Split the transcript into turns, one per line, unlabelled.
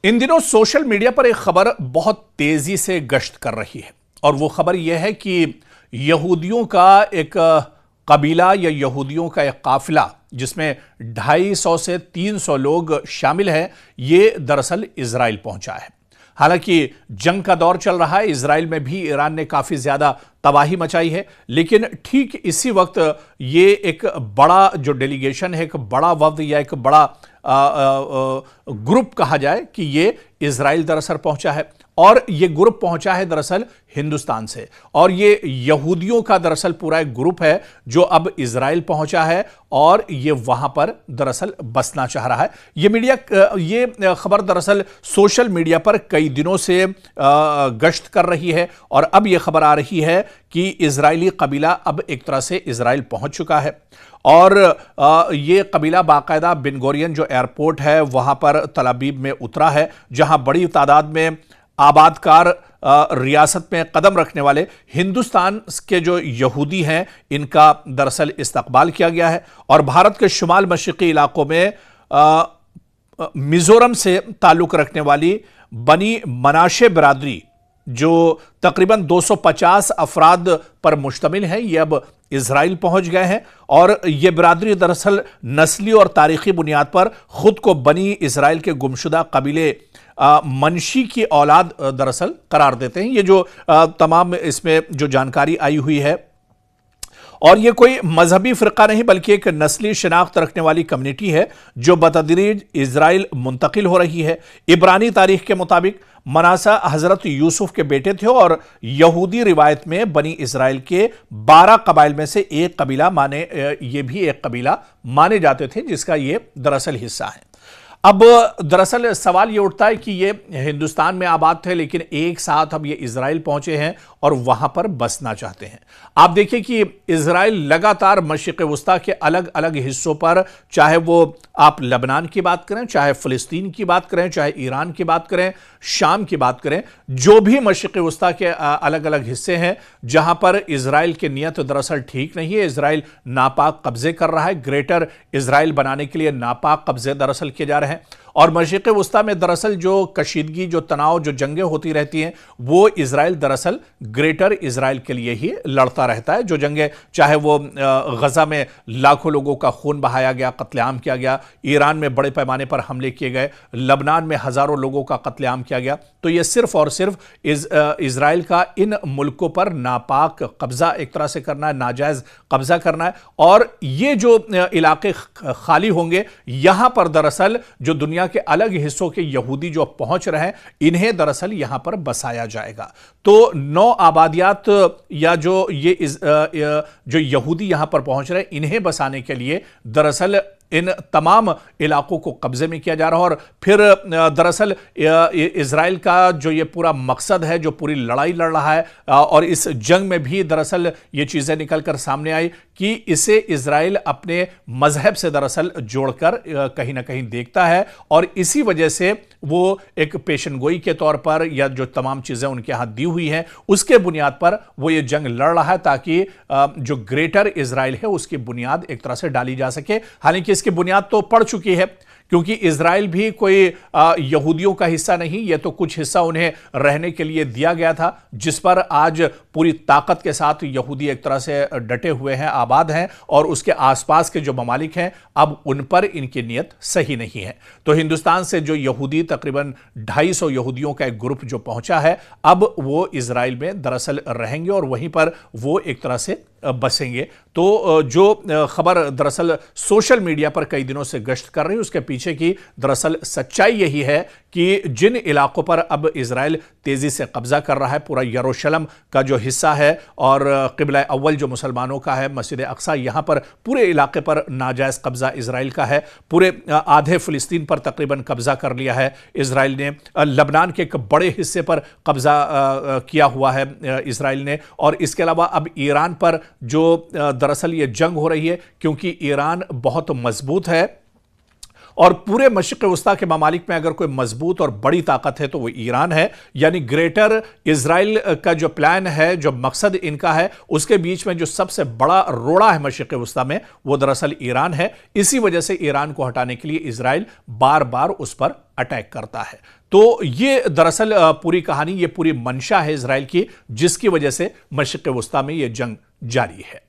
इन दिनों social media पर एक खबर बहुत तेजी से गश्त कर रही है और वो खबर यह है कि यहूदियों का एक कबीला या यहूदियों का एक काफिला जिसमें 250 से 300 लोग शामिल हैं, ये दरअसल इजराइल पहुंचा है। हालांकि जंग का दौर चल रहा है, इजराइल में भी ईरान ने काफी ज्यादा तबाही मचाई है, लेकिन ठीक इसी वक्त ये एक बड़ा जो डेलीगेशन है, एक बड़ा वफ्द या एक बड़ा ग्रुप कहा जाए कि ये इजराइल दरअसल पहुंचा है और ये ग्रुप पहुंचा है दरअसल हिंदुस्तान से, और ये यहूदियों का दरअसल पूरा एक ग्रुप है जो अब इजराइल पहुंचा है और ये वहां पर दरअसल बसना चाह रहा है। ये खबर दरअसल सोशल मीडिया पर कई दिनों से गश्त कर रही है और अब ये खबर आ रही है कि इजरायली कबीला अब एक तरह से इजराइल पहुंच चुका है और ये कबीला बाकायदा बिन गोरियन जो एयरपोर्ट है वहां पर तल अबीब में उतरा है, जहां बड़ी तादाद में आबादकार रियासत में कदम रखने वाले हिंदुस्तान के जो यहूदी हैं इनका दरअसल इस्तकबाल किया गया है। और भारत के शुमाल मशरिकी इलाकों में मिजोरम से ताल्लुक रखने वाली बनी मनाशे बरादरी जो तकरीबन 250 अफराद पर मुश्तमिल है, ये अब इजराइल पहुंच गए हैं और ये बरादरी दरअसल नस्ली और तारीखी बुनियाद पर खुद को बनी इजराइल के गुमशुदा कबीले मनशी की औलाद दरअसल करार देते हैं। ये जो तमाम इसमें जो जानकारी आई हुई है, और ये कोई मजहबी फ़िरका नहीं बल्कि एक नस्ली शिनाख्त रखने वाली कम्युनिटी है जो बतदरीज इजराइल मुंतकिल हो रही है। इब्रानी तारीख के मुताबिक मनासा हजरत यूसुफ के बेटे थे और यहूदी रिवायत में बनी इजराइल के 12 कबाइल में से एक कबीला ये भी एक कबीला माने जाते थे जिसका ये दरअसल हिस्सा है। अब दरअसल सवाल ये उठता है कि ये हिंदुस्तान में आबाद थे लेकिन एक साथ अब ये इजराइल पहुंचे हैं और वहां पर बसना चाहते हैं। आप देखिए कि इजराइल लगातार मशरिक़ वस्ता के अलग अलग हिस्सों पर, चाहे वो आप लबनान की बात करें, चाहे फ़लस्तीन की बात करें, चाहे ईरान की बात करें, शाम की बात करें, जो भी मशरिक़ वस्ता के अलग अलग हिस्से हैं जहां पर इजराइल की नीयत दरअसल ठीक नहीं है, इजराइल नापाक कब्जे कर रहा है, ग्रेटर इजराइल बनाने के लिए नापाक कब्जे दरअसल किए जा रहे हैं। और मशरिक़ वस्ता में दरअसल जो कशीदगी, जो तनाव, जो जंगें होती रहती हैं, वो इजराइल दरअसल ग्रेटर इजराइल के लिए ही लड़ता रहता है। जो जंगें, चाहे वो गजा में लाखों लोगों का खून बहाया गया, कत्लेआम किया गया, ईरान में बड़े पैमाने पर हमले किए गए, लबनान में हजारों लोगों का कत्लेआम किया गया, तो ये सिर्फ और सिर्फ इजराइल का इन मुल्कों पर नापाक कब्जा एक तरह से करना है, नाजायज कब्जा करना है। और ये जो इलाके खाली होंगे, यहां पर दरअसल जो दुनिया के अलग हिस्सों के यहूदी जो पहुंच रहे हैं, इन्हें दरअसल यहां पर बसाया जाएगा। तो 9 आबादियात या जो यहूदी यहां पर पहुंच रहे हैं, इन्हें बसाने के लिए दरअसल इन तमाम इलाकों को कब्जे में किया जा रहा है। और फिर दरअसल इजराइल का जो ये पूरा मकसद है, जो पूरी लड़ाई लड़ रहा है, और इस जंग में भी दरअसल ये चीज़ें निकल कर सामने आई कि इसे इजराइल अपने मजहब से दरअसल जोड़कर कहीं ना कहीं देखता है और इसी वजह से वो एक पेशनगोई के तौर पर या जो तमाम चीज़ें उनके हाथ दी हुई हैं उसके बुनियाद पर वो ये जंग लड़ रहा है ताकि जो ग्रेटर इजराइल है उसकी बुनियाद एक तरह से डाली जा सके। हालांकि इसकी बुनियाद तो पड़ चुकी है, क्योंकि इजराइल भी कोई यहूदियों का हिस्सा नहीं, यह तो कुछ हिस्सा उन्हें रहने के लिए दिया गया था, जिस पर आज पूरी ताकत के साथ यहूदी एक तरह से डटे हुए हैं, आबाद हैं, और उसके आसपास के जो ममालिक हैं अब उन पर इनकी नीयत सही नहीं है। तो हिंदुस्तान से जो यहूदी, तकरीबन 250 यहूदियों का एक ग्रुप जो पहुंचा है, अब वो इजराइल में दरअसल रहेंगे और वहीं पर वो एक तरह से बसेंगे। तो जो खबर दरअसल सोशल मीडिया पर कई दिनों से गश्त कर रही है, उसके पीछे की दरअसल सच्चाई यही है कि जिन इलाकों पर अब इजराइल तेजी से कब्जा कर रहा है, पूरा यरूशलेम का जो हिस्सा है और क़िबला अव्वल जो मुसलमानों का है, मस्जिद अक्सा, यहां पर पूरे इलाके पर नाजायज कब्जा इजराइल का है। पूरे आधे फ़लस्तीन पर तकरीबन कब्जा कर लिया है इजराइल ने। लबनान के एक बड़े हिस्से पर कब्जा किया हुआ है इजराइल ने। और इसके अलावा अब ईरान पर जो दरअसल ये जंग हो रही है, क्योंकि ईरान बहुत मजबूत है और पूरे मशरिक़ वस्ता के ममालिक में अगर कोई मजबूत और बड़ी ताकत है तो वो ईरान है। यानी ग्रेटर इजराइल का जो प्लान है, जो मकसद इनका है, उसके बीच में जो सबसे बड़ा रोड़ा है मशरिक़ वस्ता में, वो दरअसल ईरान है। इसी वजह से ईरान को हटाने के लिए इजराइल बार बार उस पर अटैक करता है। तो ये दरअसल पूरी कहानी, ये पूरी मंशा है इजराइल की, जिसकी वजह से मशरिक़ वस्ता में ये जंग जारी है।